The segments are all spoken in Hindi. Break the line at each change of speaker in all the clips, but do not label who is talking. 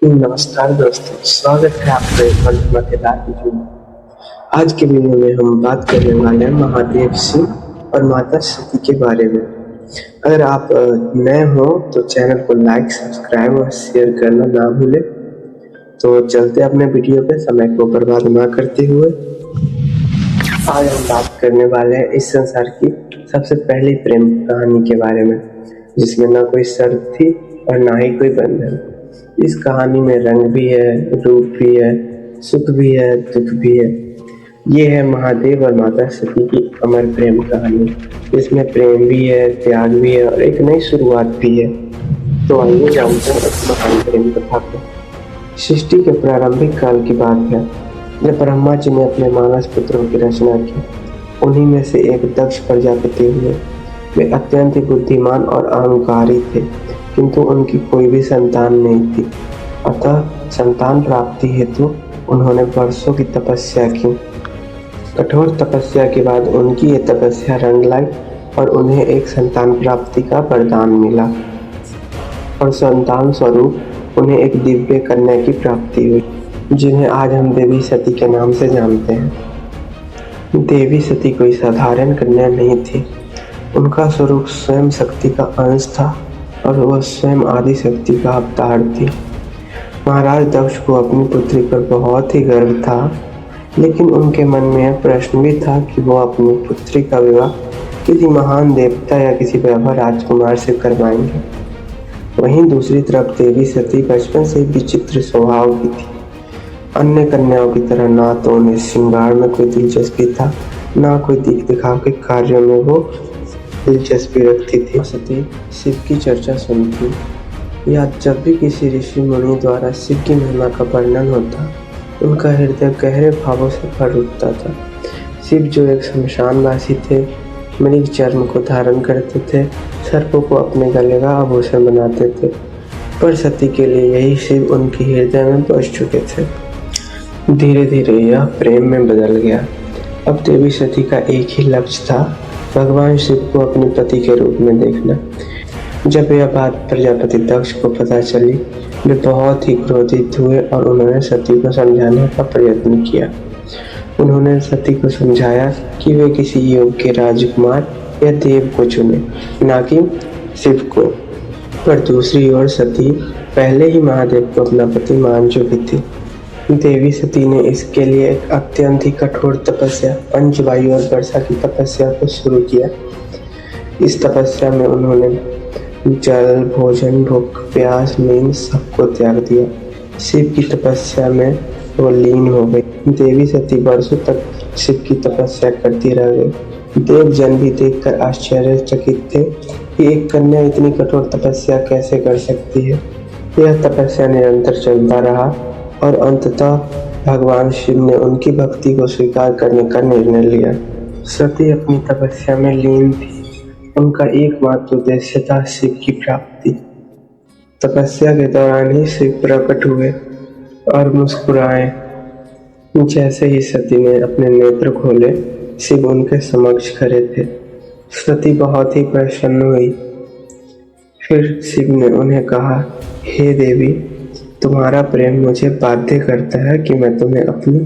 नमस्कार दोस्तों, स्वागत है आपका एक और धमाकेदार वीडियो में। आज के वीडियो में हम बात करने वाले हैं महादेव शिव और माता सती के बारे में। अगर आप नए हो तो चैनल को लाइक, सब्सक्राइब और शेयर करना ना भूलें। तो चलते अपने वीडियो पे, समय को बर्बाद ना करते हुए। आज हम बात करने वाले हैं इस संसार की सबसे पहली प्रेम कहानी के बारे में, जिसमें ना कोई शर्त थी और ना ही कोई बंधन। इस कहानी में रंग भी है, रूप भी है, सुख भी है, दुख भी है। ये है महादेव और माता सती की अमर प्रेम कहानी। इसमें प्रेम भी है, त्याग भी है और एक नई शुरुआत भी है। तो आइए जानते हैं इस महान प्रेम कथा को। सृष्टि के प्रारंभिक काल की बात है, जब ब्रह्मा जी ने अपने मानस पुत्रों की रचना की। उन्हीं में से एक दक्ष प्रजापति हुए। वे अत्यंत ही बुद्धिमान और अहंकारी थे, किंतु उनकी कोई भी संतान नहीं थी। अतः संतान प्राप्ति हेतु उन्होंने वर्षों की तपस्या की। कठोर तपस्या के बाद उनकी ये तपस्या रंग लाई और उन्हें एक संतान प्राप्ति का वरदान मिला, और संतान स्वरूप उन्हें एक दिव्य कन्या की प्राप्ति हुई, जिन्हें आज हम देवी सती के नाम से जानते हैं। देवी सती कोई साधारण कन्या नहीं थी। उनका स्वरूप स्वयं शक्ति का अंश था और वह स्वयं आदि शक्ति का अवतार थी। महाराज दक्ष को अपनी पुत्री पर बहुत ही गर्व था, लेकिन उनके मन में यह प्रश्न भी था कि वो अपनी पुत्री का विवाह किसी महान देवता या किसी वैभव राजकुमार से करवाएंगे। वहीं दूसरी तरफ देवी सती बचपन से विचित्र स्वभाव की थी। अन्य कन्याओं की तरह ना तो उन्हें श्रृंगार में कोई दिलचस्पी था, ना कोई दिख दिखाव के कार्यों में वो दिलचस्पी रखती थी। सती शिव की चर्चा सुनती या जब भी किसी ऋषि मुनि द्वारा शिव की महिमा का वर्णन होता, उनका हृदय गहरे भावों से भर उठता था। शिव जो एक शमशानवासी थे, मृग चर्म को धारण करते थे, सर्पों को अपने गले का आभूषण बनाते थे, पर सती के लिए यही शिव उनके हृदय में बस चुके थे। धीरे धीरे यह प्रेम में बदल गया। अब देवी सती का एक ही लक्ष्य था, भगवान शिव को अपने पति के रूप में देखना। जब यह बात प्रजापति दक्ष को पता चली, वे बहुत ही क्रोधित हुए और उन्होंने सती को समझाने का प्रयत्न किया। उन्होंने सती को समझाया कि वे किसी योग्य राजकुमार या देव को चुने, ना कि शिव को। पर दूसरी ओर सती पहले ही महादेव को अपना पति मान चुकी थी। देवी सती ने इसके लिए एक अत्यंत ही कठोर तपस्या, पंचवायु और वर्षा की तपस्या को शुरू किया। इस तपस्या में उन्होंने जल, भोजन, भूख, प्यास, नींद सबको त्याग दिया। शिव की तपस्या में वो लीन हो गई। देवी सती वर्षों तक शिव की तपस्या करती रह गई। देवजन भी देखकर आश्चर्यचकित थे कि एक कन्या इतनी कठोर तपस्या कैसे कर सकती है। यह तपस्या निरंतर चलता रहा और अंततः भगवान शिव ने उनकी भक्ति को स्वीकार करने का निर्णय लिया। सती अपनी तपस्या में लीन थी। उनका एकमात्र उद्देश्य था शिव की प्राप्ति। तपस्या के दौरान ही शिव प्रकट हुए और मुस्कुराए। जैसे ही सती ने अपने नेत्र खोले, शिव उनके समक्ष खड़े थे। सती बहुत ही प्रसन्न हुई। फिर शिव ने उन्हें कहा, हे देवी, तुम्हारा प्रेम मुझे बाध्य करता है कि मैं तुम्हें अपनी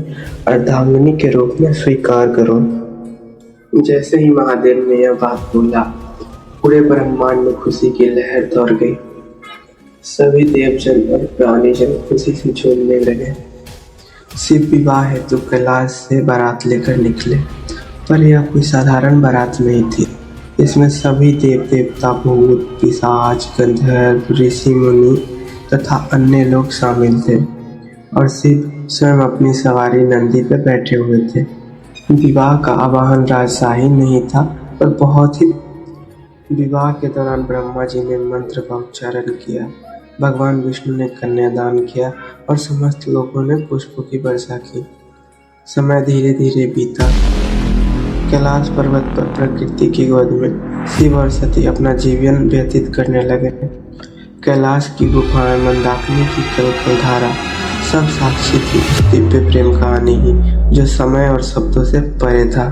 अर्धांगिनी के रूप में स्वीकार करूं। जैसे ही महादेव ने यह बात बोला, पूरे ब्रह्मांड में खुशी की लहर दौड़ गई। सभी देवजन और प्राणीजन खुशी से झूमने लगे। शिव विवाह हेतु कैलाश से बारात लेकर निकले, पर यह कोई साधारण बारात नहीं थी। इसमें सभी देव देवता, भूत, पिशाच, गंधर्व, ऋषि मुनि तथा अन्य लोग शामिल थे, और शिव स्वयं अपनी सवारी नंदी पर बैठे हुए थे। विवाह का आवाहन राजशाही नहीं था, पर बहुत ही। विवाह के दौरान ब्रह्मा जी ने मंत्र का उच्चारण किया, भगवान विष्णु ने कन्यादान किया और समस्त लोगों ने पुष्पों की वर्षा की। समय धीरे धीरे बीता। कैलाश पर्वत पर प्रकृति की गोद में शिव और सती अपना जीवन व्यतीत करने लगे। कैलाश की गुफाएं, मंदाकिनी की कलकल धारा सब साक्षी थी उस दिव्य प्रेम कहानी की, जो समय और शब्दों से परे था।